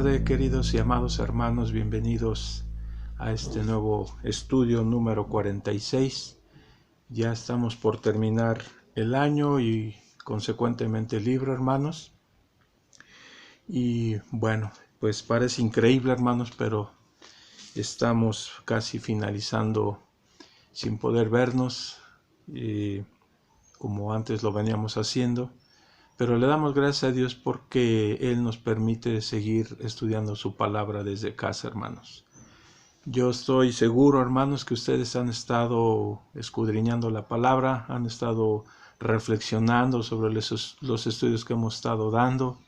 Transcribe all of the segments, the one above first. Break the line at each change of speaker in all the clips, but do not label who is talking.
tarde, queridos y amados hermanos, bienvenidos a este nuevo estudio número 46. Ya estamos por terminar el año y consecuentemente el libro, hermanos. Y bueno, pues parece increíble, hermanos, pero estamos casi finalizando sin poder vernos como antes lo veníamos haciendo. Pero le damos gracias a Dios porque Él nos permite seguir estudiando su palabra desde casa, hermanos. Yo estoy seguro, hermanos, que ustedes han estado escudriñando la palabra, han estado reflexionando sobre los estudios que hemos estado dando,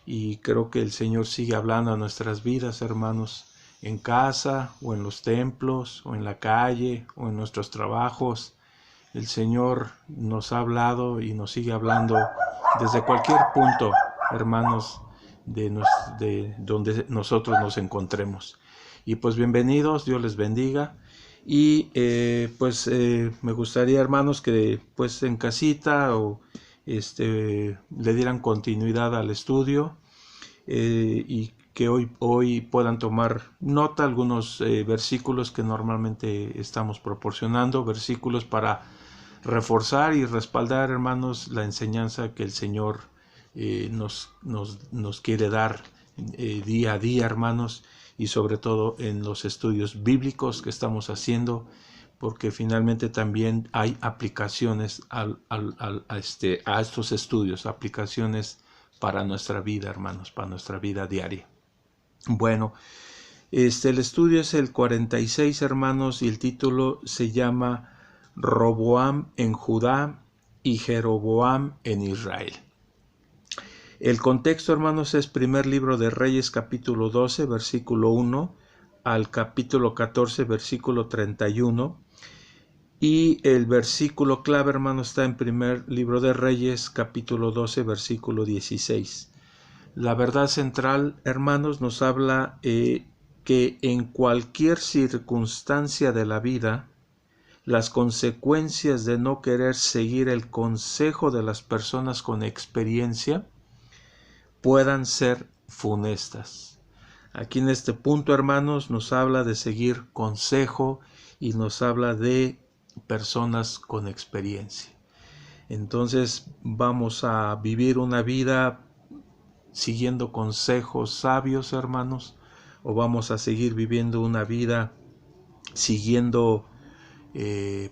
y creo que el Señor sigue hablando a nuestras vidas, hermanos, en casa o en los templos o en la calle o en nuestros trabajos. El Señor nos ha hablado y nos sigue hablando desde cualquier punto, hermanos, de donde nosotros nos encontremos. Y pues bienvenidos, Dios les bendiga. Y me gustaría, hermanos, que pues en casita o le dieran continuidad al estudio y que hoy puedan tomar nota algunos versículos que normalmente estamos proporcionando, versículos para reforzar y respaldar, hermanos, la enseñanza que el Señor nos quiere dar día a día, hermanos, y sobre todo en los estudios bíblicos que estamos haciendo, porque finalmente también hay aplicaciones a estos estudios, aplicaciones para nuestra vida, hermanos, para nuestra vida diaria. Bueno, el estudio es el 46, hermanos, y el título se llama Roboam en Judá y Jeroboam en Israel. El contexto, hermanos, es primer libro de Reyes, capítulo 12, versículo 1 al capítulo 14, versículo 31. Y el versículo clave, hermanos, está en primer libro de Reyes, capítulo 12, versículo 16. La verdad central, hermanos, nos habla que en cualquier circunstancia de la vida, las consecuencias de no querer seguir el consejo de las personas con experiencia puedan ser funestas. Aquí en este punto, hermanos, nos habla de seguir consejo y nos habla de personas con experiencia. Entonces vamos a vivir una vida siguiendo consejos sabios, hermanos, o vamos a seguir viviendo una vida siguiendo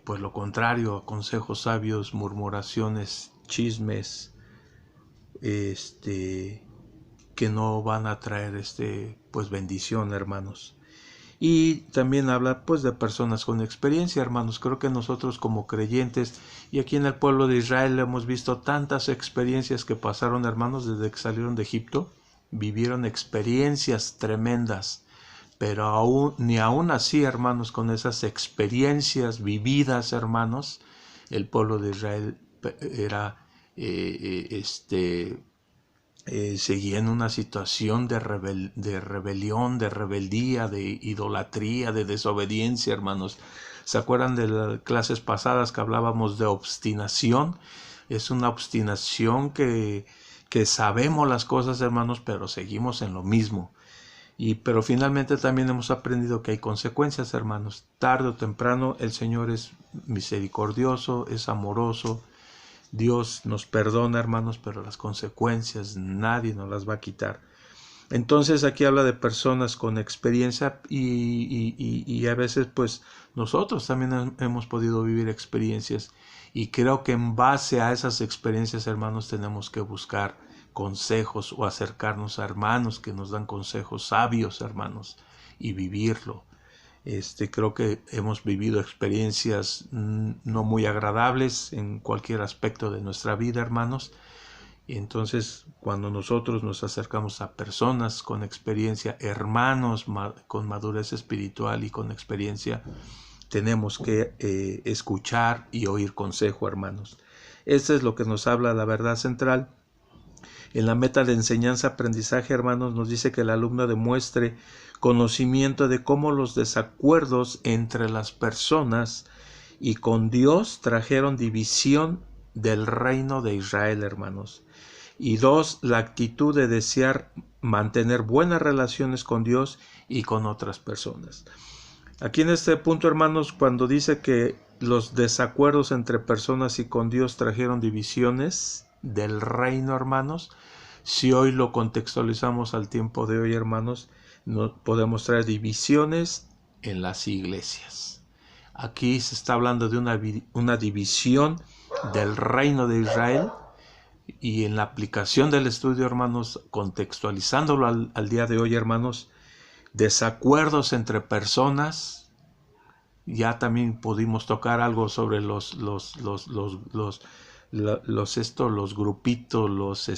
pues lo contrario, consejos sabios, murmuraciones, chismes, que no van a traer pues bendición, hermanos. Y también habla pues de personas con experiencia, hermanos. Creo que nosotros como creyentes y aquí en el pueblo de Israel hemos visto tantas experiencias que pasaron, hermanos, desde que salieron de Egipto. Vivieron experiencias tremendas, pero ni aún así, hermanos, con esas experiencias vividas, hermanos, el pueblo de Israel era seguía en una situación de rebelión, de rebeldía, de idolatría, de desobediencia, hermanos. ¿Se acuerdan de las clases pasadas que hablábamos de obstinación? Es una obstinación que sabemos las cosas, hermanos, pero seguimos en lo mismo. Pero finalmente también hemos aprendido que hay consecuencias, hermanos. Tarde o temprano el Señor es misericordioso, es amoroso. Dios nos perdona, hermanos, pero las consecuencias nadie nos las va a quitar. Entonces aquí habla de personas con experiencia y a veces pues nosotros también hemos podido vivir experiencias, y creo que en base a esas experiencias, hermanos, tenemos que buscar consejos o acercarnos a hermanos que nos dan consejos sabios, hermanos, y vivirlo. Creo que hemos vivido experiencias no muy agradables en cualquier aspecto de nuestra vida, hermanos. Y entonces, cuando nosotros nos acercamos a personas con experiencia, hermanos con madurez espiritual y con experiencia, tenemos que escuchar y oír consejo, hermanos. Esto es lo que nos habla la verdad central. En la meta de enseñanza-aprendizaje, hermanos, nos dice que el alumno demuestre conocimiento de cómo los desacuerdos entre las personas y con Dios trajeron división del reino de Israel, hermanos. Y 2, la actitud de desear mantener buenas relaciones con Dios y con otras personas. Aquí en este punto, hermanos, cuando dice que los desacuerdos entre personas y con Dios trajeron divisiones del reino, hermanos, si hoy lo contextualizamos al tiempo de hoy, hermanos, no podemos traer divisiones en las iglesias. Aquí se está hablando de una división del reino de Israel, y en la aplicación del estudio, hermanos, contextualizándolo al día de hoy, hermanos, desacuerdos entre personas. Ya también pudimos tocar algo sobre los grupitos,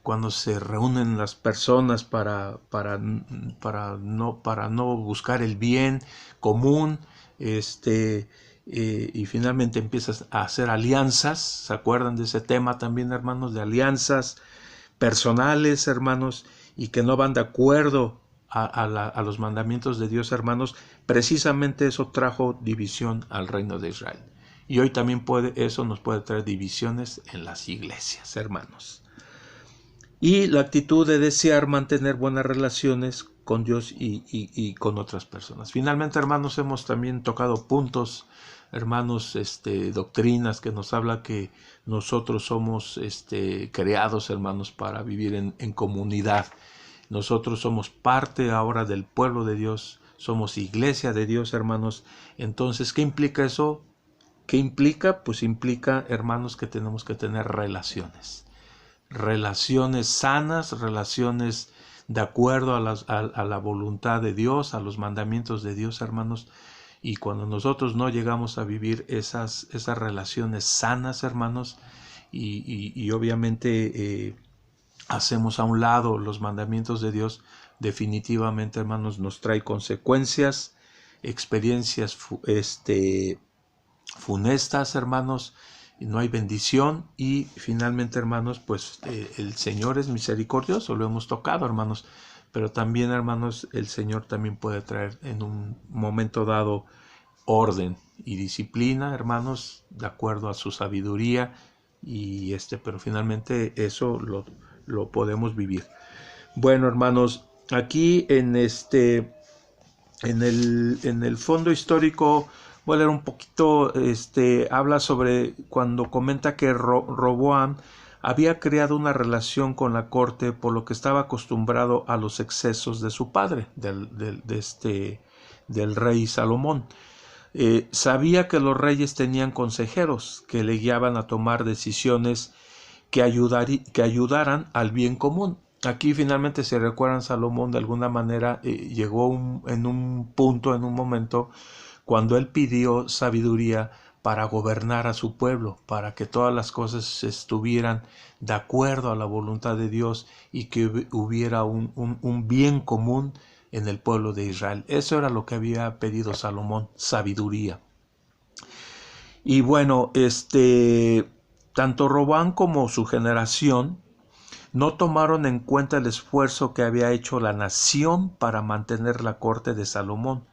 cuando se reúnen las personas para no buscar el bien común, y finalmente empiezas a hacer alianzas. ¿Se acuerdan de ese tema también, hermanos? De alianzas personales, hermanos, y que no van de acuerdo a los mandamientos de Dios, hermanos. Precisamente eso trajo división al reino de Israel. Y hoy también eso nos puede traer divisiones en las iglesias, hermanos. Y la actitud de desear mantener buenas relaciones con Dios y con otras personas. Finalmente, hermanos, hemos también tocado puntos, hermanos, doctrinas que nos habla que nosotros somos creados, hermanos, para vivir en comunidad. Nosotros somos parte ahora del pueblo de Dios, somos iglesia de Dios, hermanos. Entonces, ¿qué implica eso? ¿Qué implica? Pues implica, hermanos, que tenemos que tener relaciones sanas, relaciones de acuerdo a la voluntad de Dios, a los mandamientos de Dios, hermanos. Y cuando nosotros no llegamos a vivir esas relaciones sanas, hermanos, y obviamente hacemos a un lado los mandamientos de Dios, definitivamente, hermanos, nos trae consecuencias, experiencias funestas, hermanos, y no hay bendición. Y finalmente, hermanos, pues el Señor es misericordioso, lo hemos tocado, hermanos, pero también, hermanos, el Señor también puede traer en un momento dado orden y disciplina, hermanos, de acuerdo a su sabiduría, y pero finalmente eso lo podemos vivir. Bueno, hermanos, aquí en el fondo histórico voy a leer un poquito. Habla sobre cuando comenta que Roboam había creado una relación con la corte, por lo que estaba acostumbrado a los excesos de su padre, del rey Salomón. Sabía que los reyes tenían consejeros que le guiaban a tomar decisiones que ayudaran al bien común. Aquí finalmente, si recuerdan, Salomón de alguna manera llegó en un punto, en un momento, cuando él pidió sabiduría para gobernar a su pueblo, para que todas las cosas estuvieran de acuerdo a la voluntad de Dios y que hubiera un bien común en el pueblo de Israel. Eso era lo que había pedido Salomón, sabiduría. Y bueno, tanto Roboam como su generación no tomaron en cuenta el esfuerzo que había hecho la nación para mantener la corte de Salomón.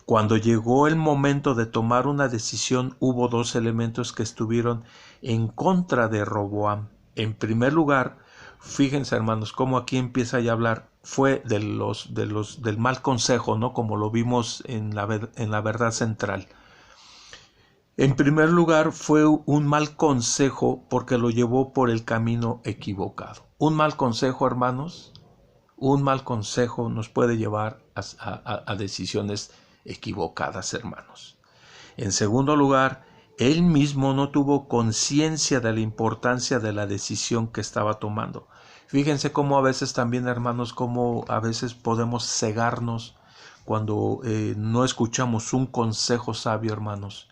Cuando llegó el momento de tomar una decisión, hubo dos elementos que estuvieron en contra de Roboam. En primer lugar, fíjense, hermanos, cómo aquí empieza ya a hablar, fue del mal consejo, ¿no? Como lo vimos en la verdad central. En primer lugar, fue un mal consejo porque lo llevó por el camino equivocado. Un mal consejo, hermanos, un mal consejo nos puede llevar a decisiones equivocadas, hermanos. En segundo lugar, él mismo no tuvo conciencia de la importancia de la decisión que estaba tomando. Fíjense cómo a veces también, hermanos, cómo a veces podemos cegarnos cuando no escuchamos un consejo sabio, hermanos.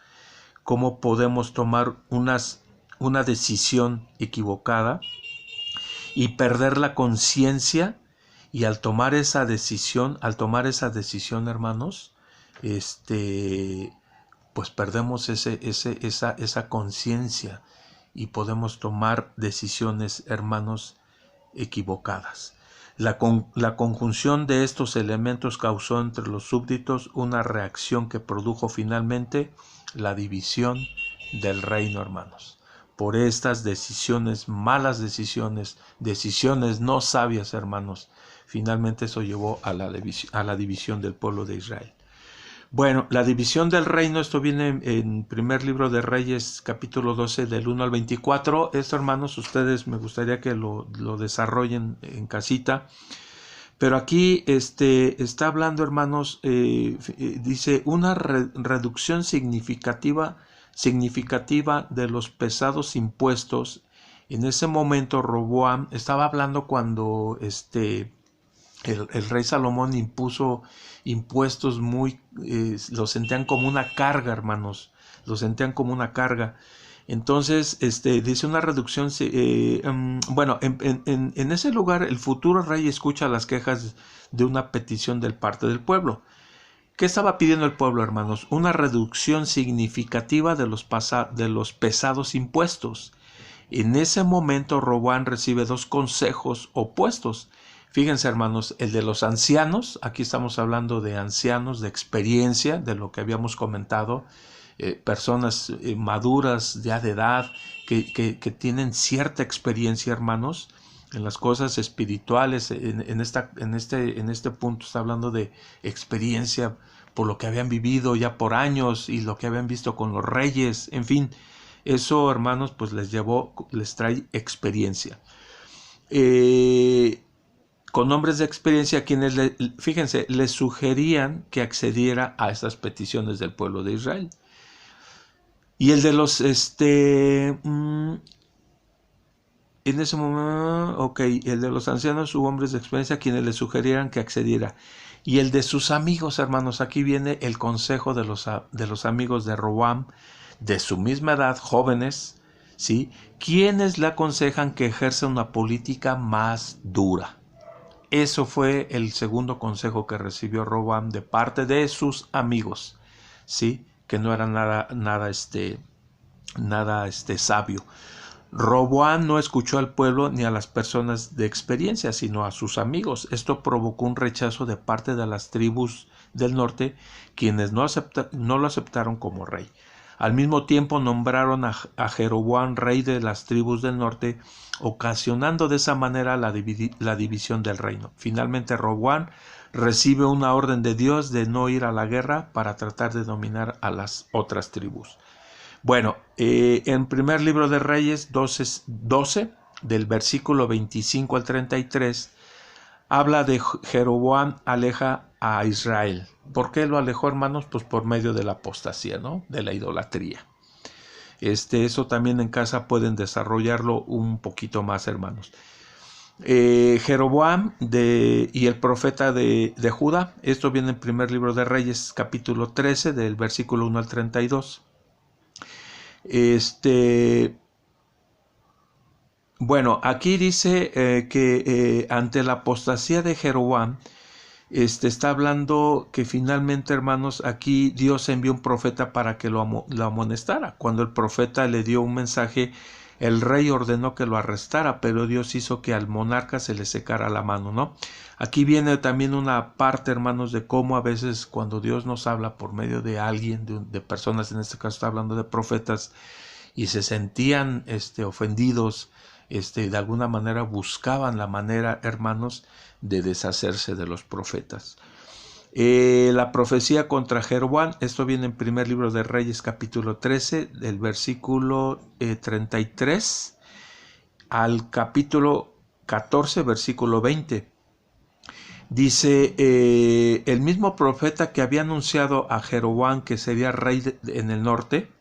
Cómo podemos tomar una decisión equivocada y perder la conciencia, y al tomar esa decisión, hermanos, pues perdemos esa conciencia y podemos tomar decisiones, hermanos, equivocadas. La conjunción de estos elementos causó entre los súbditos una reacción que produjo finalmente la división del reino, hermanos. por estas decisiones, malas decisiones, decisiones no sabias, hermanos. Finalmente eso llevó a la división del pueblo de Israel. Bueno, la división del reino, esto viene en primer libro de Reyes, capítulo 12, del 1 al 24. Esto, hermanos, ustedes me gustaría que lo desarrollen en casita. Pero aquí está hablando, hermanos, dice, una reducción significativa de los pesados impuestos. En ese momento Roboam estaba hablando cuando el rey Salomón impuso impuestos los sentían como una carga, hermanos, los sentían como una carga. Entonces, dice una reducción, bueno, en ese lugar el futuro rey escucha las quejas de una petición del parte del pueblo. ¿Qué estaba pidiendo el pueblo, hermanos? Una reducción significativa de los pesados impuestos. En ese momento Roboam recibe dos consejos opuestos. Fíjense, hermanos, el de los ancianos, aquí estamos hablando de ancianos de experiencia, de lo que habíamos comentado, personas maduras ya de edad, que tienen cierta experiencia, hermanos, en las cosas espirituales. En este punto está hablando de experiencia por lo que habían vivido ya por años y lo que habían visto con los reyes, en fin, eso, hermanos, pues les trae experiencia. Con hombres de experiencia, quienes, fíjense, les sugerían que accediera a estas peticiones del pueblo de Israel. Y el de los, en ese momento, el de los ancianos u hombres de experiencia, quienes le sugerieran que accediera. Y el de sus amigos, hermanos, aquí viene el consejo de los amigos de Roboam, de su misma edad, jóvenes, ¿sí? Quienes le aconsejan que ejerza una política más dura. Eso fue el segundo consejo que recibió Roboam de parte de sus amigos, ¿sí? Que no era nada sabio. Roboam no escuchó al pueblo ni a las personas de experiencia, sino a sus amigos. Esto provocó un rechazo de parte de las tribus del norte, quienes no lo aceptaron como rey. Al mismo tiempo nombraron a Jeroboam rey de las tribus del norte, ocasionando de esa manera la división del reino. Finalmente Roboam recibe una orden de Dios de no ir a la guerra para tratar de dominar a las otras tribus. Bueno, en primer libro de Reyes 12, del versículo 25 al 33, habla de Jeroboam aleja a Israel. ¿Por qué lo alejó, hermanos? Pues por medio de la apostasía, ¿no? De la idolatría. Eso también en casa pueden desarrollarlo un poquito más, hermanos. Jeroboam y el profeta de Judá, esto viene en primer libro de Reyes, capítulo 13, del versículo 1 al 32. Bueno, aquí dice que ante la apostasía de Jeroboam, está hablando que finalmente, hermanos, aquí Dios envió un profeta para que lo amonestara. Cuando el profeta le dio un mensaje, el rey ordenó que lo arrestara, pero Dios hizo que al monarca se le secara la mano, ¿no? Aquí viene también una parte, hermanos, de cómo a veces cuando Dios nos habla por medio de alguien, de personas, en este caso está hablando de profetas, y se sentían ofendidos, de alguna manera buscaban la manera, hermanos, de deshacerse de los profetas. La profecía contra Jeroboam, esto viene en primer libro de Reyes, capítulo 13, del versículo 33 al capítulo 14, versículo 20. Dice, el mismo profeta que había anunciado a Jeroboam que sería rey en el norte,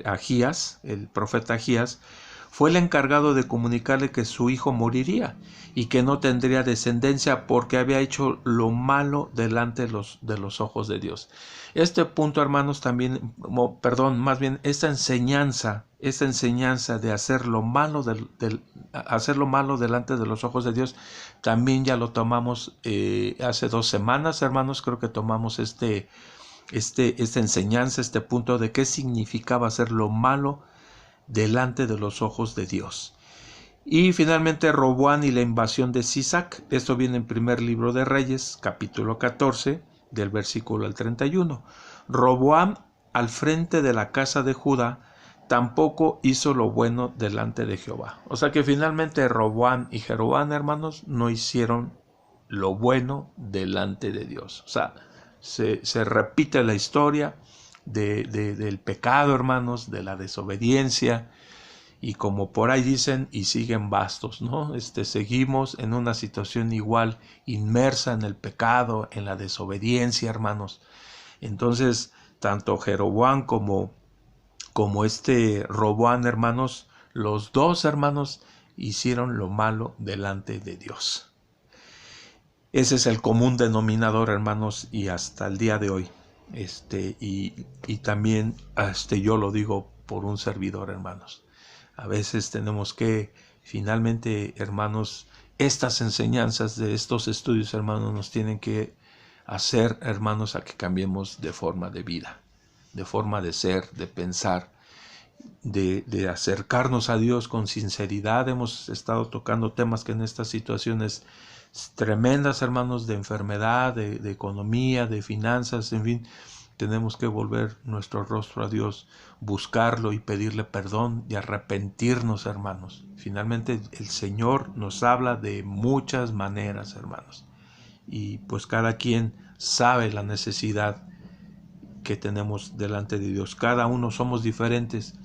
Ahías, el profeta Ahías, fue el encargado de comunicarle que su hijo moriría y que no tendría descendencia porque había hecho lo malo delante de los ojos de Dios. Este punto, hermanos, también, más bien esta enseñanza de hacer lo malo delante de los ojos de Dios, también ya lo tomamos hace 2 semanas, hermanos. Creo que tomamos esta enseñanza, este punto de qué significaba hacer lo malo delante de los ojos de Dios. Y finalmente Roboam y la invasión de Sisac, esto viene en primer libro de Reyes, capítulo 14, del versículo al 31. Roboam, al frente de la casa de Judá, tampoco hizo lo bueno delante de Jehová. O sea que finalmente Roboam y Jeroboam, hermanos, no hicieron lo bueno delante de Dios. O sea, se repite la historia del pecado, hermanos, de la desobediencia, y como por ahí dicen, y siguen bastos, ¿no? Seguimos en una situación igual, inmersa en el pecado, en la desobediencia, hermanos. Entonces, tanto Jeroboam como Roboam, hermanos, los dos hermanos hicieron lo malo delante de Dios. Ese es el común denominador, hermanos, y hasta el día de hoy. Y también yo lo digo por un servidor, hermanos. A veces tenemos que, finalmente, hermanos, estas enseñanzas de estos estudios, hermanos, nos tienen que hacer, hermanos, a que cambiemos de forma de vida, de forma de ser, de pensar, de acercarnos a Dios con sinceridad. Hemos estado tocando temas que en estas situaciones tremendas, hermanos, de enfermedad, de economía, de finanzas, en fin, tenemos que volver nuestro rostro a Dios, buscarlo y pedirle perdón y arrepentirnos, hermanos. Finalmente el Señor nos habla de muchas maneras, hermanos, y pues cada quien sabe la necesidad que tenemos delante de Dios. Cada uno somos diferentes,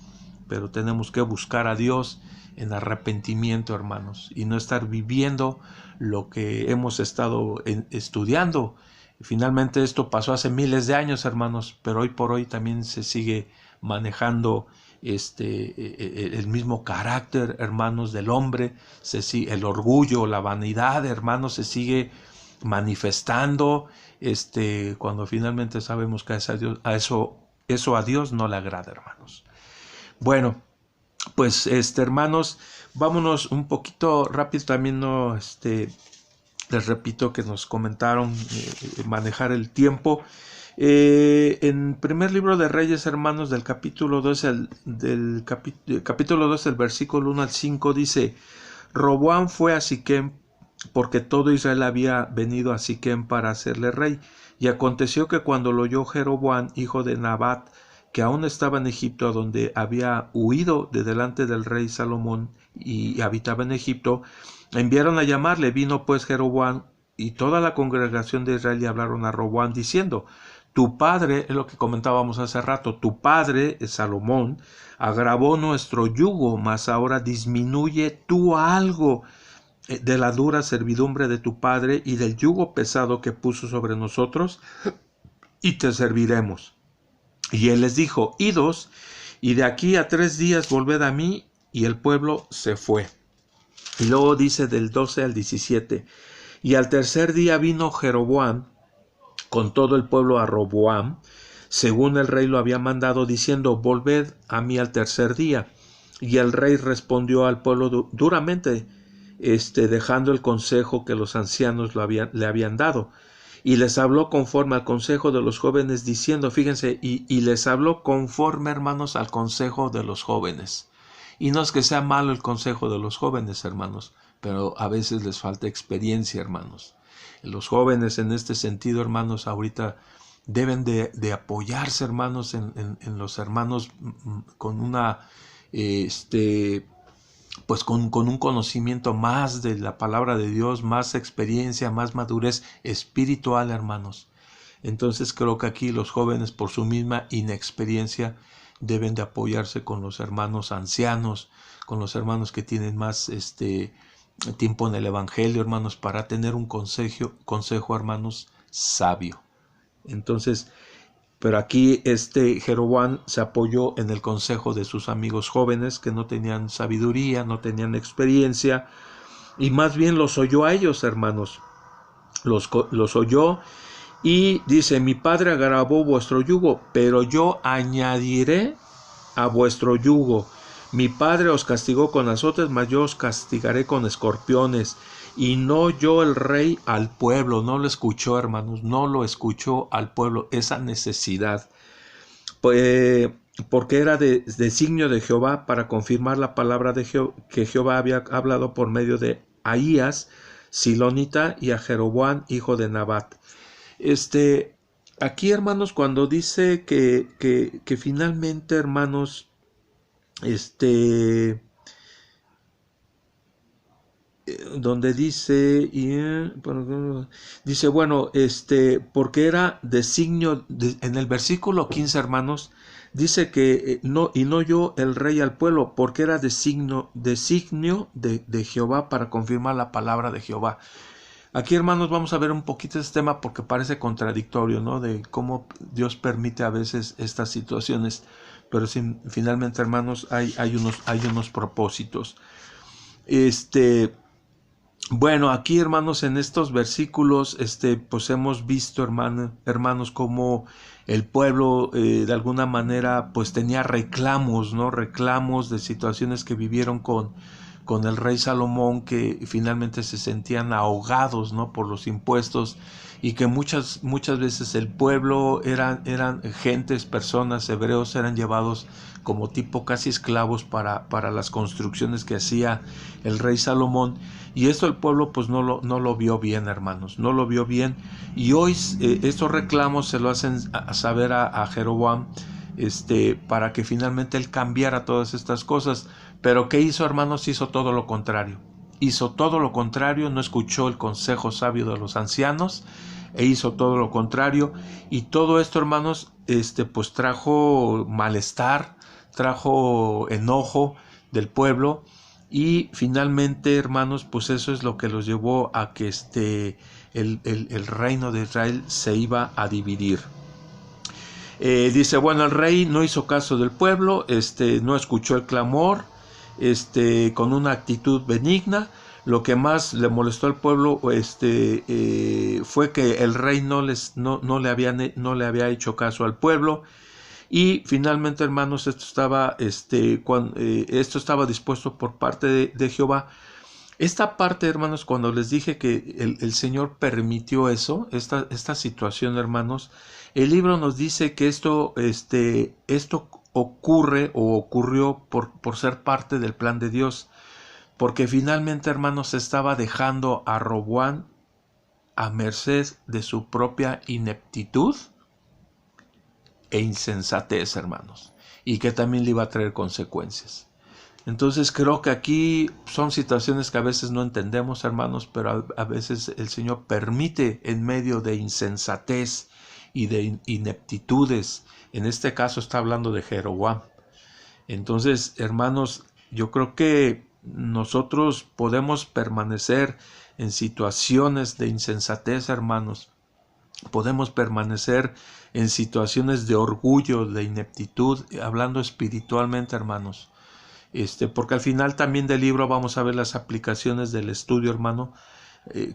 pero tenemos que buscar a Dios en arrepentimiento, hermanos, y no estar viviendo lo que hemos estado estudiando. Finalmente esto pasó hace miles de años, hermanos, pero hoy por hoy también se sigue manejando el mismo carácter, hermanos, del hombre, el orgullo, la vanidad, hermanos, se sigue manifestando, cuando finalmente sabemos que eso a Dios no le agrada, hermanos. Bueno, pues hermanos, vámonos un poquito rápido también, ¿no? Les repito que nos comentaron manejar el tiempo. En primer libro de Reyes, hermanos, del capítulo 2, capítulo 2, el versículo 1 al 5, dice: Roboam fue a Siquem, porque todo Israel había venido a Siquem para hacerle rey. Y aconteció que cuando lo oyó Jeroboam, hijo de Nabat, que aún estaba en Egipto, a donde había huido de delante del rey Salomón y habitaba en Egipto, enviaron a llamarle. Vino pues Jeroboam y toda la congregación de Israel y hablaron a Roboam diciendo: tu padre, es lo que comentábamos hace rato, tu padre, Salomón, agravó nuestro yugo, mas ahora disminuye tú algo de la dura servidumbre de tu padre y del yugo pesado que puso sobre nosotros, y te serviremos. Y él les dijo: idos, y de aquí a 3 días volved a mí. Y el pueblo se fue. Y luego dice del 12 al 17: y al tercer día vino Jeroboam con todo el pueblo a Roboam, según el rey lo había mandado, diciendo: volved a mí al tercer día. Y el rey respondió al pueblo duramente, dejando el consejo que los ancianos le habían dado. Y les habló conforme al consejo de los jóvenes, diciendo, fíjense, y les habló conforme, hermanos, al consejo de los jóvenes. Y no es que sea malo el consejo de los jóvenes, hermanos, pero a veces les falta experiencia, hermanos. Los jóvenes en este sentido, hermanos, ahorita deben de apoyarse, hermanos, en los hermanos con una, pues con un conocimiento más de la palabra de Dios, más experiencia, más madurez espiritual, hermanos. Entonces creo que aquí los jóvenes, por su misma inexperiencia, deben de apoyarse con los hermanos ancianos, con los hermanos que tienen más tiempo en el evangelio, hermanos, para tener un consejo, hermanos, sabio. Entonces, pero aquí Jeroboam se apoyó en el consejo de sus amigos jóvenes que no tenían sabiduría, no tenían experiencia, y más bien los oyó a ellos, hermanos. Los oyó y dice: mi padre agravó vuestro yugo, pero yo añadiré a vuestro yugo. Mi padre os castigó con azotes, mas yo os castigaré con escorpiones. Y no oyó el rey al pueblo, no lo escuchó, hermanos, no lo escuchó al pueblo, esa necesidad, porque era designio de Jehová para confirmar la palabra que Jehová había hablado por medio de Ahías, Silonita, y a Jeroboam, hijo de Nabat. Aquí, hermanos, cuando dice que finalmente, hermanos, donde dice, dice, bueno, porque era designio, en el versículo 15, hermanos, dice que no yo el rey al pueblo, porque era designio de Jehová para confirmar la palabra de Jehová. Aquí, hermanos, vamos a ver un poquito este tema porque parece contradictorio, ¿no? De cómo Dios permite a veces estas situaciones, pero finalmente, hermanos, hay unos propósitos. Bueno, aquí, hermanos, en estos versículos, pues hemos visto, hermanos, cómo el pueblo, de alguna manera, pues tenía reclamos, ¿no? Reclamos de situaciones que vivieron con el rey Salomón, que finalmente se sentían ahogados, ¿no? Por los impuestos, y que muchas veces el pueblo eran gentes, personas, hebreos, eran llevados como tipo casi esclavos para las construcciones que hacía el rey Salomón. Y esto el pueblo pues no lo vio bien, hermanos, no lo vio bien. Y hoy estos reclamos se lo hacen saber a Jeroboam, para que finalmente él cambiara todas estas cosas. Pero ¿qué hizo, hermanos? Hizo todo lo contrario. Hizo todo lo contrario, no escuchó el consejo sabio de los ancianos, e hizo todo lo contrario. Y todo esto, hermanos, pues trajo malestar, trajo enojo del pueblo. Y finalmente, hermanos, pues eso es lo que los llevó a que el reino de Israel se iba a dividir. Dice, bueno, el rey no hizo caso del pueblo, no escuchó el clamor, con una actitud benigna. Lo que más le molestó al pueblo fue que el rey no le había hecho caso al pueblo. Y finalmente, hermanos, esto estaba dispuesto por parte de Jehová. Esta parte, hermanos, cuando les dije que el Señor permitió eso, esta situación, hermanos, el libro nos dice que esto ocurre o ocurrió por ser parte del plan de Dios, porque finalmente, hermanos, estaba dejando a Roboam a merced de su propia ineptitud e insensatez, hermanos, y que también le iba a traer consecuencias. Entonces creo que aquí son situaciones que a veces no entendemos, hermanos, pero a veces el Señor permite en medio de insensatez y de ineptitudes. En este caso está hablando de Jeroboam. Entonces, hermanos, yo creo que nosotros podemos permanecer en situaciones de insensatez, hermanos. Podemos permanecer en situaciones de orgullo, de ineptitud, hablando espiritualmente, hermanos. Porque al final también del libro vamos a ver las aplicaciones del estudio, hermano,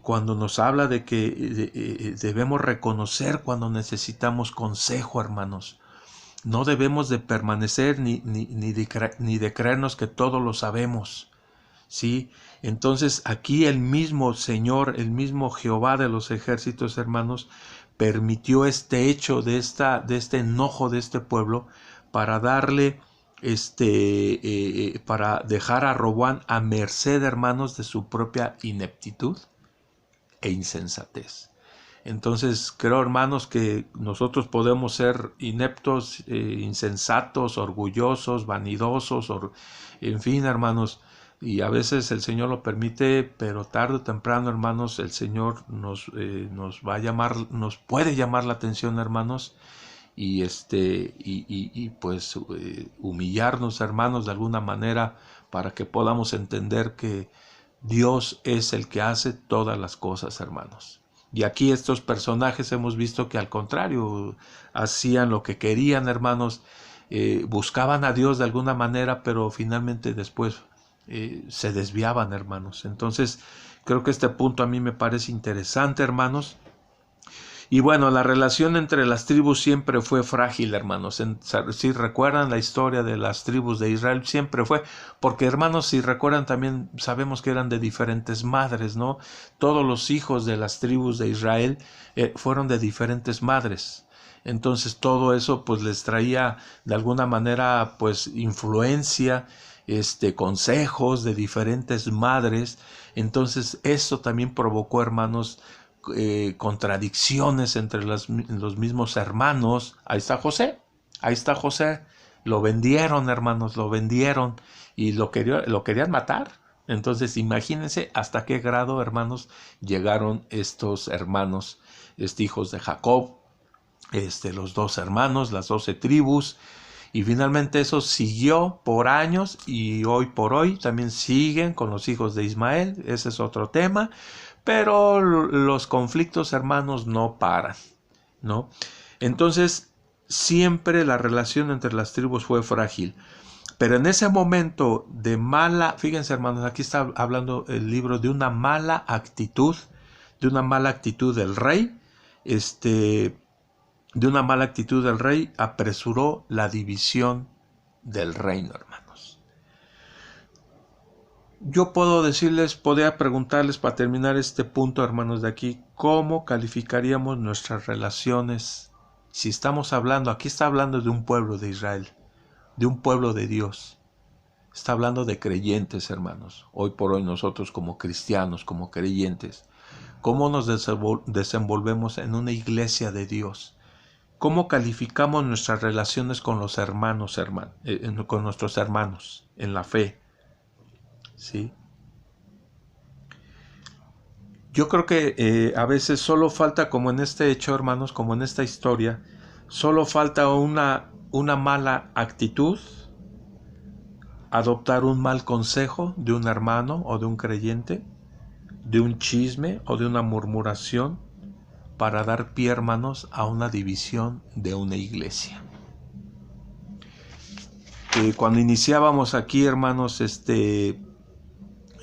cuando nos habla de que debemos reconocer cuando necesitamos consejo, hermanos. No debemos de permanecer ni de creernos que todo lo sabemos, ¿sí? Entonces aquí el mismo Señor, el mismo Jehová de los ejércitos, hermanos, permitió este hecho de este enojo de este pueblo para darle para dejar a Roboam a merced, hermanos, de su propia ineptitud e insensatez. Entonces creo, hermanos, que nosotros podemos ser ineptos, insensatos, orgullosos, vanidosos, en fin, hermanos, y a veces el Señor lo permite, pero tarde o temprano, hermanos, el Señor nos va a llamar, nos puede llamar la atención, hermanos, y pues humillarnos, hermanos, de alguna manera, para que podamos entender que Dios es el que hace todas las cosas, hermanos. Y aquí estos personajes hemos visto que al contrario, hacían lo que querían, hermanos, buscaban a Dios de alguna manera, pero finalmente después se desviaban, hermanos. Entonces creo que este punto a mí me parece interesante, hermanos. Y bueno, la relación entre las tribus siempre fue frágil, hermanos. Si recuerdan la historia de las tribus de Israel, siempre fue, porque hermanos, si recuerdan también sabemos que eran de diferentes madres, ¿no? Todos los hijos de las tribus de Israel fueron de diferentes madres. Entonces todo eso pues les traía de alguna manera pues influencia, consejos de diferentes madres. Entonces eso también provocó, hermanos, contradicciones entre los mismos hermanos. Ahí está José, Lo vendieron, hermanos, lo vendieron y lo querían matar. Entonces, imagínense hasta qué grado, hermanos, llegaron estos hermanos, hijos de Jacob, los 2 hermanos, las 12 tribus, y finalmente eso siguió por años y hoy por hoy también siguen con los hijos de Ismael. Ese es otro tema, pero los conflictos, hermanos, no paran, ¿no? Entonces, siempre la relación entre las tribus fue frágil. Pero en ese momento de mala, fíjense, hermanos, aquí está hablando el libro de una mala actitud del rey, de una mala actitud del rey, apresuró la división del reino, hermanos. Yo puedo decirles, podría preguntarles para terminar este punto, hermanos, de aquí, ¿cómo calificaríamos nuestras relaciones? Si estamos hablando, aquí está hablando de un pueblo de Israel, de un pueblo de Dios. Está hablando de creyentes, hermanos. Hoy por hoy nosotros como cristianos, como creyentes, ¿cómo nos desenvolvemos en una iglesia de Dios? ¿Cómo calificamos nuestras relaciones con los hermanos, con nuestros hermanos en la fe? ¿Sí? Yo creo que a veces solo falta, como en este hecho, hermanos, como en esta historia, solo falta una mala actitud, adoptar un mal consejo de un hermano o de un creyente, de un chisme o de una murmuración, para dar pie, hermanos, a una división de una iglesia. Cuando iniciábamos aquí, hermanos,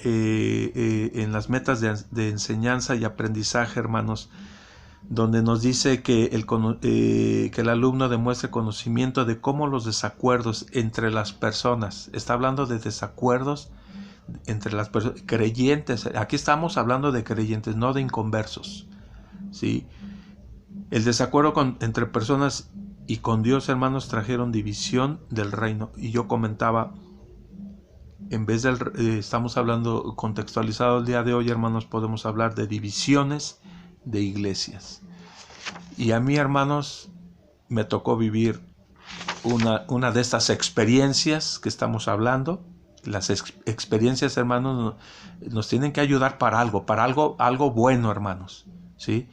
en las metas de enseñanza y aprendizaje, hermanos, donde nos dice que el alumno demuestre conocimiento de cómo los desacuerdos entre las personas, está hablando de desacuerdos entre las personas, creyentes, aquí estamos hablando de creyentes, no de inconversos, ¿sí? El desacuerdo entre personas y con Dios, hermanos, trajeron división del reino. Y yo comentaba, en vez del, estamos hablando contextualizado el día de hoy, hermanos, podemos hablar de divisiones de iglesias. Y a mí, hermanos, me tocó vivir una de estas experiencias que estamos hablando. Las experiencias, hermanos, nos tienen que ayudar para algo bueno, hermanos, ¿sí?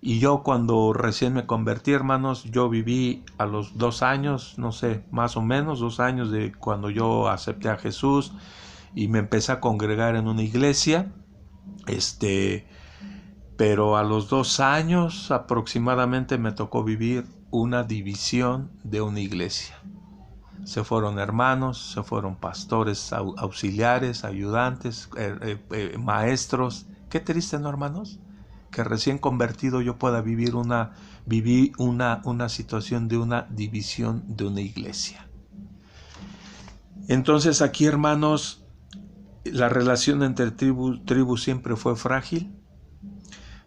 Y yo cuando recién me convertí, hermanos, yo viví a los 2 años, no sé, más o menos 2 años de cuando yo acepté a Jesús y me empecé a congregar en una iglesia, pero a los 2 años aproximadamente me tocó vivir una división de una iglesia. Se fueron hermanos, se fueron pastores auxiliares, ayudantes, maestros. Qué triste, ¿no, hermanos? Que recién convertido yo pueda vivir una situación de una división de una iglesia. Entonces aquí, hermanos, la relación entre tribus siempre fue frágil,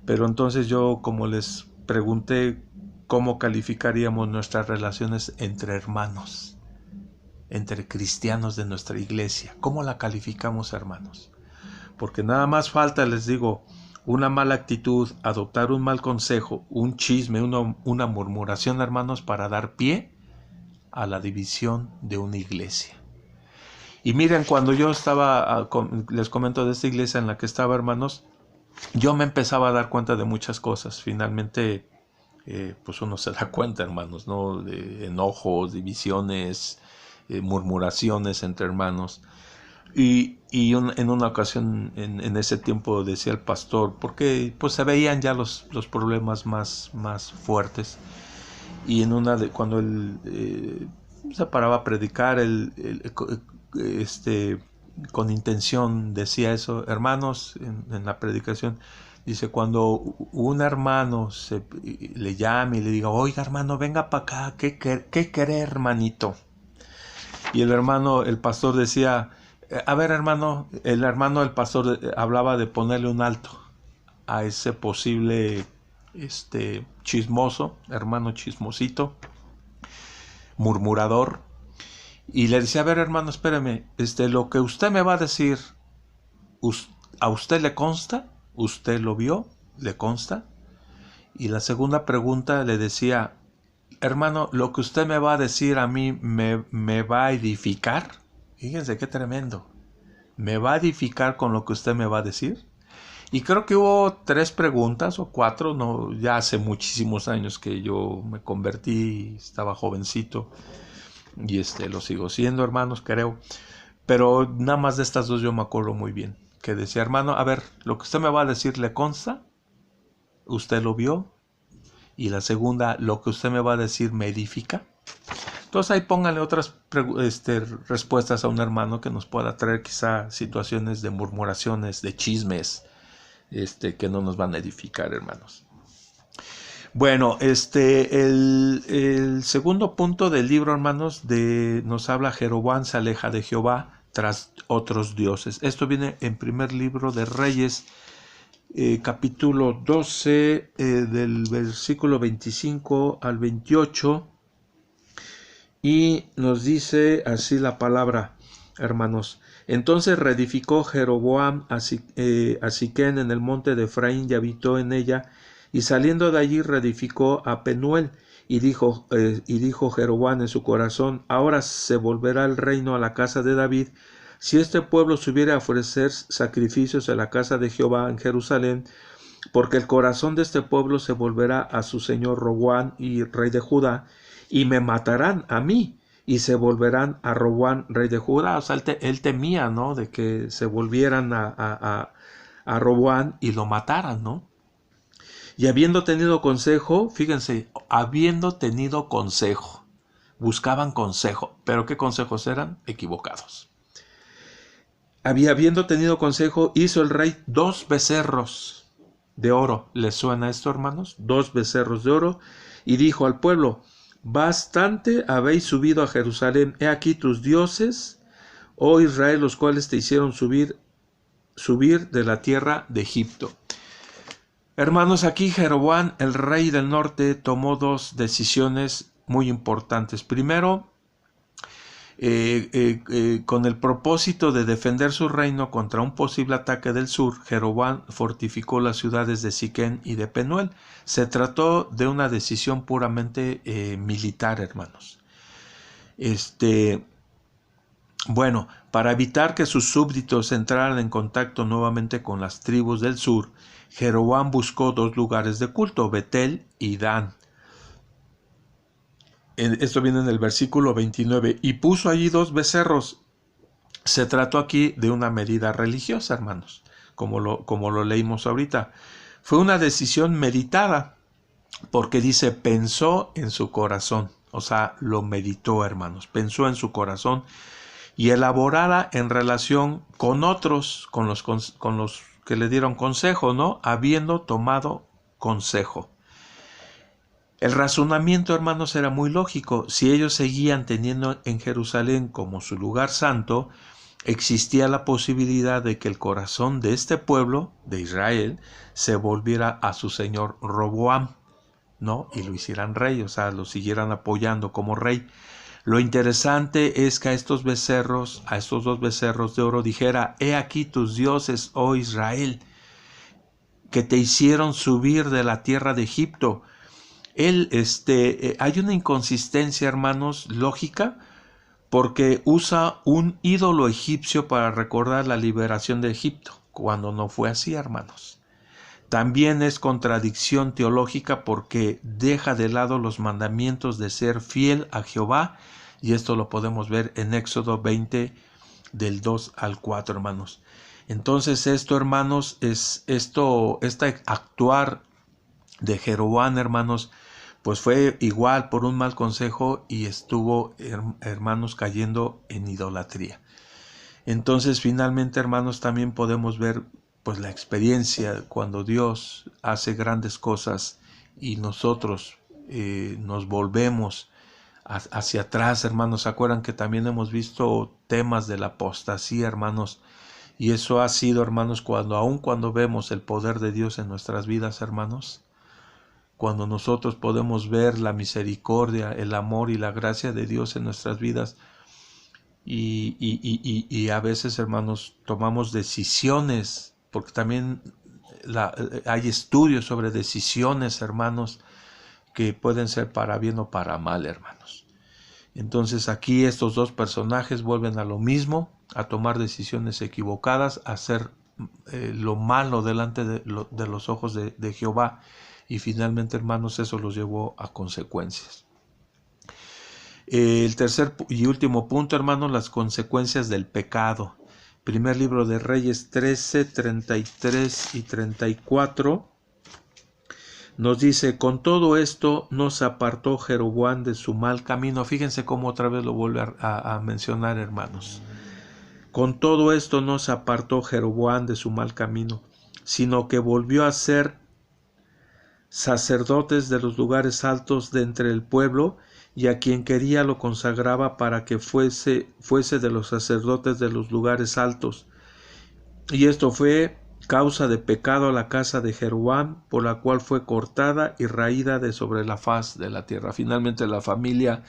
pero entonces yo, como les pregunté, ¿cómo calificaríamos nuestras relaciones entre hermanos, entre cristianos de nuestra iglesia? ¿Cómo la calificamos, hermanos? Porque nada más falta, les digo, una mala actitud, adoptar un mal consejo, un chisme, una murmuración, hermanos, para dar pie a la división de una iglesia. Y miren, cuando yo estaba, les comento de esta iglesia en la que estaba, hermanos, yo me empezaba a dar cuenta de muchas cosas. Finalmente, pues uno se da cuenta, hermanos, ¿no? De enojos, divisiones, murmuraciones entre hermanos. Y en una ocasión, en ese tiempo, decía el pastor, porque pues se veían ya los problemas más fuertes. Y en cuando él se paraba a predicar, con intención decía eso, hermanos, en la predicación, dice, cuando un hermano le llame y le diga, oiga, hermano, venga para acá, ¿qué querés, hermanito? Y el pastor decía, a ver, hermano, el pastor hablaba de ponerle un alto a ese posible chismoso, hermano chismosito, murmurador, y le decía, a ver, hermano, espéreme, lo que usted me va a decir, ¿a usted le consta? ¿Usted lo vio? ¿Le consta? Y la segunda pregunta le decía, hermano, lo que usted me va a decir a mí me va a edificar. Fíjense qué tremendo. ¿Me va a edificar con lo que usted me va a decir? Y creo que hubo 3 preguntas o 4, no, ya hace muchísimos años que yo me convertí, estaba jovencito y lo sigo siendo, hermanos, creo. Pero nada más de estas 2 yo me acuerdo muy bien. Que decía, hermano, a ver, lo que usted me va a decir le consta, usted lo vio. Y la segunda, lo que usted me va a decir me edifica. Entonces ahí pónganle otras respuestas a un hermano que nos pueda traer quizá situaciones de murmuraciones, de chismes, que no nos van a edificar, hermanos. Bueno, el segundo punto del libro, hermanos, nos habla Jeroboam se aleja de Jehová tras otros dioses. Esto viene en primer libro de Reyes, capítulo 12, del versículo 25 al 28, y nos dice así la palabra, hermanos. Entonces reedificó Jeroboam a Siquén en el monte de Efraín y habitó en ella, y saliendo de allí reedificó a Penuel, y dijo Jeroboam en su corazón, ahora se volverá el reino a la casa de David, si este pueblo subiera a ofrecer sacrificios a la casa de Jehová en Jerusalén, porque el corazón de este pueblo se volverá a su señor Roboam y rey de Judá, y me matarán a mí, y se volverán a Roboam, rey de Judá. O sea, él temía, ¿no?, de que se volvieran a Roboam y lo mataran, ¿no? Y habiendo tenido consejo, fíjense, habiendo tenido consejo, buscaban consejo, pero ¿qué consejos eran? Equivocados. Habiendo tenido consejo, hizo el rey 2 becerros de oro. ¿Les suena esto, hermanos? 2 becerros de oro. Y dijo al pueblo, bastante habéis subido a Jerusalén. He aquí tus dioses, oh Israel, los cuales te hicieron subir de la tierra de Egipto. Hermanos, aquí Jeroboam, el rey del norte, tomó 2 decisiones muy importantes. Primero, con el propósito de defender su reino contra un posible ataque del sur, Jeroboam fortificó las ciudades de Siquén y de Penuel. Se trató de una decisión puramente militar, hermanos. Bueno, para evitar que sus súbditos entraran en contacto nuevamente con las tribus del sur, Jeroboam buscó 2 lugares de culto, Betel y Dan. Esto viene en el versículo 29. Y puso allí 2 becerros. Se trató aquí de una medida religiosa, hermanos, como lo leímos ahorita. Fue una decisión meditada, porque dice, pensó en su corazón. O sea, lo meditó, hermanos. Pensó en su corazón y elaborada en relación con otros, con los que le dieron consejo, ¿no? Habiendo tomado consejo. El razonamiento, hermanos, era muy lógico. Si ellos seguían teniendo en Jerusalén como su lugar santo, existía la posibilidad de que el corazón de este pueblo, de Israel, se volviera a su señor Roboam, ¿no? Y lo hicieran rey, o sea, lo siguieran apoyando como rey. Lo interesante es que a estos 2 becerros de oro dijera, he aquí tus dioses, oh Israel, que te hicieron subir de la tierra de Egipto. Hay una inconsistencia, hermanos, lógica, porque usa un ídolo egipcio para recordar la liberación de Egipto, cuando no fue así, hermanos. También es contradicción teológica porque deja de lado los mandamientos de ser fiel a Jehová, y esto lo podemos ver en Éxodo 20, del 2 al 4, hermanos. Entonces esto, hermanos, este actuar de Jeroboam, hermanos, pues fue igual por un mal consejo y estuvo, hermanos, cayendo en idolatría. Entonces, finalmente, hermanos, también podemos ver pues la experiencia cuando Dios hace grandes cosas y nosotros nos volvemos hacia atrás, hermanos. ¿Se acuerdan que también hemos visto temas de la apostasía, hermanos? Y eso ha sido, hermanos, cuando vemos el poder de Dios en nuestras vidas, hermanos, cuando nosotros podemos ver la misericordia, el amor y la gracia de Dios en nuestras vidas, y a veces, hermanos, tomamos decisiones, porque también hay estudios sobre decisiones, hermanos, que pueden ser para bien o para mal, hermanos. Entonces aquí estos dos personajes vuelven a lo mismo, a tomar decisiones equivocadas, a hacer lo malo delante de los ojos de Jehová, y finalmente, hermanos, eso los llevó a consecuencias. El tercer y último punto, hermanos, las consecuencias del pecado. Primer libro de Reyes 13, 33 y 34 nos dice: con todo esto no se apartó Jeroboam de su mal camino. Fíjense cómo otra vez lo vuelve a mencionar, hermanos. Con todo esto no se apartó Jeroboam de su mal camino, sino que volvió a ser sacerdotes de los lugares altos de entre el pueblo, y a quien quería lo consagraba para que fuese de los sacerdotes de los lugares altos. Y esto fue causa de pecado a la casa de Jeroboam, por la cual fue cortada y raída de sobre la faz de la tierra. Finalmente la familia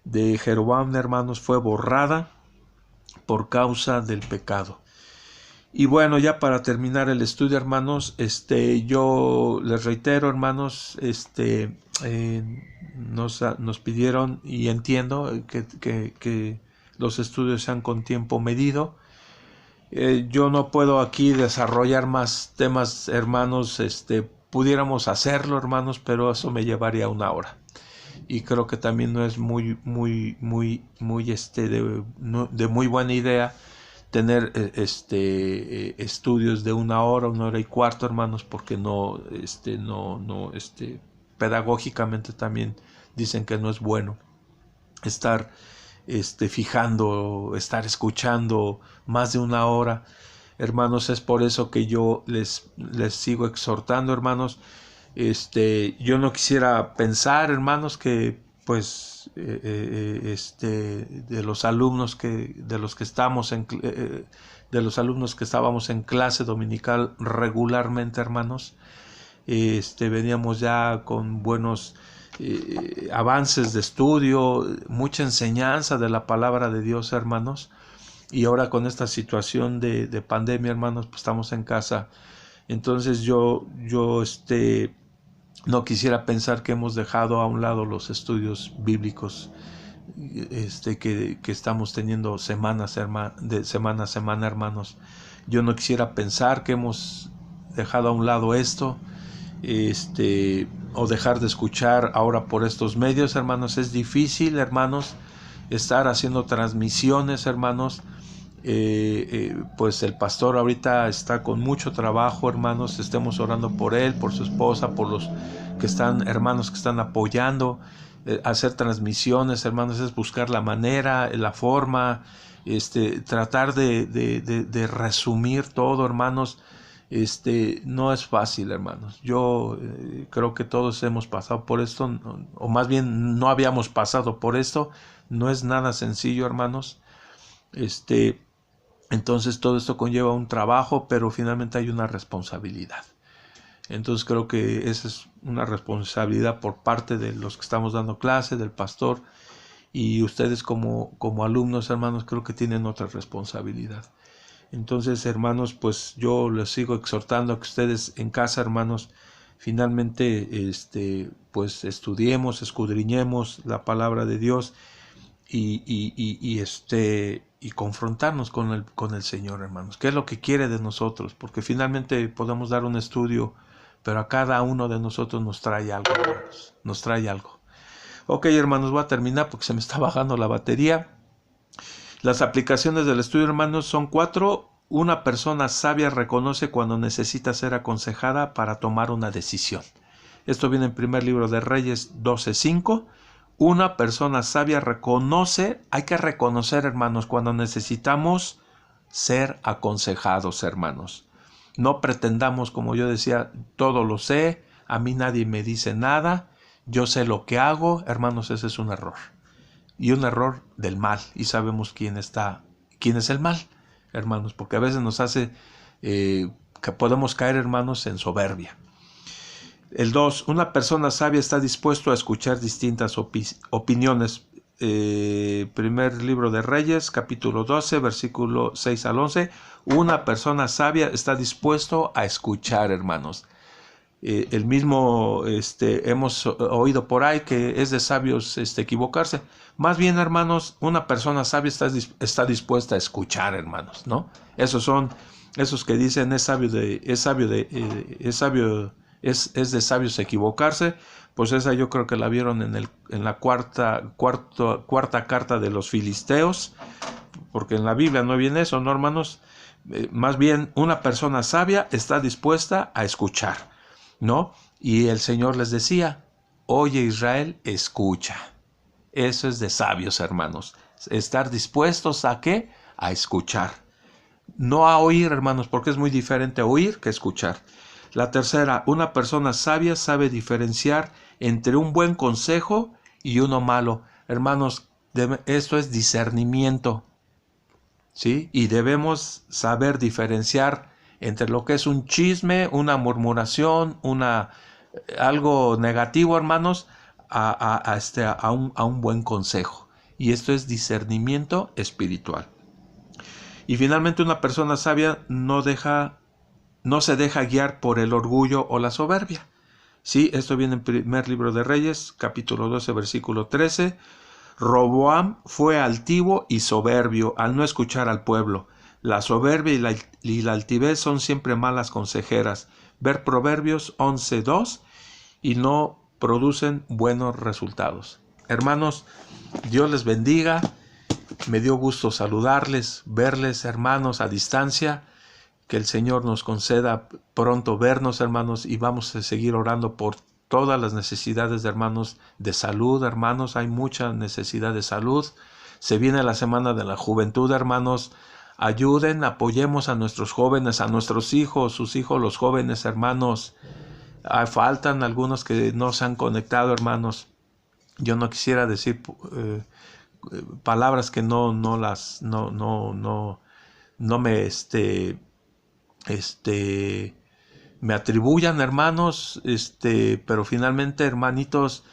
de Jeroboam, hermanos, fue borrada por causa del pecado. Y bueno, ya para terminar el estudio, hermanos, yo les reitero, hermanos, nos pidieron, y entiendo que los estudios sean con tiempo medido. Yo no puedo aquí desarrollar más temas, hermanos. Pudiéramos hacerlo, hermanos, pero eso me llevaría 1 hora. Y creo que también no es muy de muy buena idea tener estudios de 1 hora, 1 hora y cuarto, hermanos, porque pedagógicamente también dicen que no es bueno estar estar escuchando más de 1 hora, hermanos. Es por eso que yo les sigo exhortando, hermanos. Yo no quisiera pensar, hermanos, que pues de los alumnos de los alumnos que estábamos en clase dominical regularmente, hermanos, veníamos ya con buenos avances de estudio, mucha enseñanza de la palabra de Dios, hermanos, y ahora con esta situación de pandemia, hermanos, pues estamos en casa. Entonces yo no quisiera pensar que hemos dejado a un lado los estudios bíblicos que estamos teniendo semana a semana, hermanos. Yo no quisiera pensar que hemos dejado a un lado esto, o dejar de escuchar ahora por estos medios, hermanos. Es difícil, hermanos, estar haciendo transmisiones, hermanos. Pues el pastor ahorita está con mucho trabajo, hermanos. Estemos orando por él, por su esposa, por los que están, hermanos, que están apoyando. Hacer transmisiones, hermanos, es buscar la manera, la forma, tratar de resumir todo, hermanos. No es fácil, hermanos. Yo creo que todos hemos pasado por esto, o más bien no habíamos pasado por esto. No es nada sencillo, hermanos. Entonces todo esto conlleva un trabajo, pero finalmente hay una responsabilidad. Entonces creo que esa es una responsabilidad por parte de los que estamos dando clase, del pastor, y ustedes como alumnos, hermanos, creo que tienen otra responsabilidad. Entonces, hermanos, pues yo les sigo exhortando a que ustedes en casa, hermanos, finalmente pues estudiemos, escudriñemos la palabra de Dios y confrontarnos con el Señor, hermanos. ¿Qué es lo que quiere de nosotros? Porque finalmente podemos dar un estudio, pero a cada uno de nosotros nos trae algo, hermanos. Nos trae algo. Ok, hermanos, voy a terminar porque se me está bajando la batería. Las aplicaciones del estudio, hermanos, son 4. Una persona sabia reconoce cuando necesita ser aconsejada para tomar una decisión. Esto viene en primer libro de Reyes 12:5. Una persona sabia reconoce, hay que reconocer, hermanos, cuando necesitamos ser aconsejados, hermanos. No pretendamos, como yo decía, todo lo sé, a mí nadie me dice nada, yo sé lo que hago, hermanos. Ese es un error. Y un error del mal, y sabemos quién es el mal, hermanos, porque a veces nos hace que podemos caer, hermanos, en soberbia. El 2, una persona sabia está dispuesto a escuchar distintas opiniones. Primer libro de Reyes, capítulo 12, versículo 6 al 11. Una persona sabia está dispuesto a escuchar, hermanos. el mismo hemos oído por ahí que es de sabios equivocarse. Más bien, hermanos, una persona sabia está dispuesta a escuchar, hermanos, ¿no? Esos que dicen es de sabios equivocarse. Pues esa yo creo que la vieron en la cuarta carta de los Filisteos, porque en la Biblia no viene eso, ¿no, hermanos? Más bien, una persona sabia está dispuesta a escuchar, ¿no? Y el Señor les decía, oye Israel, escucha. Eso es de sabios, hermanos. Estar dispuestos ¿a qué? A escuchar. No a oír, hermanos, porque es muy diferente oír que escuchar. La tercera, una persona sabia sabe diferenciar entre un buen consejo y uno malo. Hermanos, esto es discernimiento, ¿sí? Y debemos saber diferenciar entre lo que es un chisme, una murmuración, algo negativo, hermanos, a un buen consejo. Y esto es discernimiento espiritual. Y finalmente, una persona sabia no se deja guiar por el orgullo o la soberbia. Sí, esto viene en primer libro de Reyes, capítulo 12, versículo 13. Roboam fue altivo y soberbio al no escuchar al pueblo. La soberbia y la altivez son siempre malas consejeras. Ver Proverbios 11:2 y no producen buenos resultados. Hermanos, Dios les bendiga. Me dio gusto saludarles, verles, hermanos, a distancia. Que el Señor nos conceda pronto vernos, hermanos, y vamos a seguir orando por todas las necesidades de hermanos de salud, hermanos. Hay mucha necesidad de salud. Se viene la semana de la juventud, hermanos. Ayuden, apoyemos a nuestros jóvenes, a nuestros hijos, sus hijos, los jóvenes, hermanos. Faltan algunos que no se han conectado, hermanos. Yo no quisiera decir palabras que no me atribuyan, hermanos, pero finalmente, hermanitos,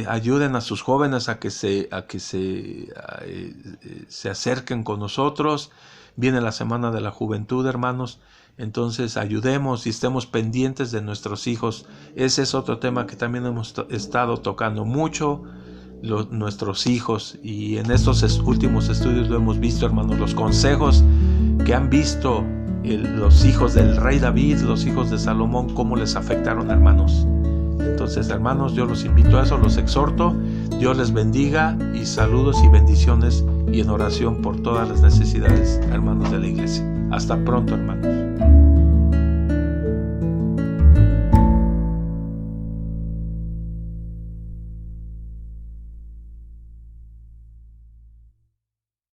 ayuden a sus jóvenes a que se acerquen con nosotros. Viene la semana de la juventud, hermanos. Entonces ayudemos y estemos pendientes de nuestros hijos. Ese es otro tema que también hemos estado tocando mucho, nuestros hijos, y en estos últimos estudios lo hemos visto, hermanos, los consejos que han visto los hijos del rey David, los hijos de Salomón, cómo les afectaron, hermanos. Entonces, hermanos, yo los invito a eso, los exhorto. Dios les bendiga y saludos y bendiciones y en oración por todas las necesidades, hermanos de la iglesia. Hasta pronto, hermanos.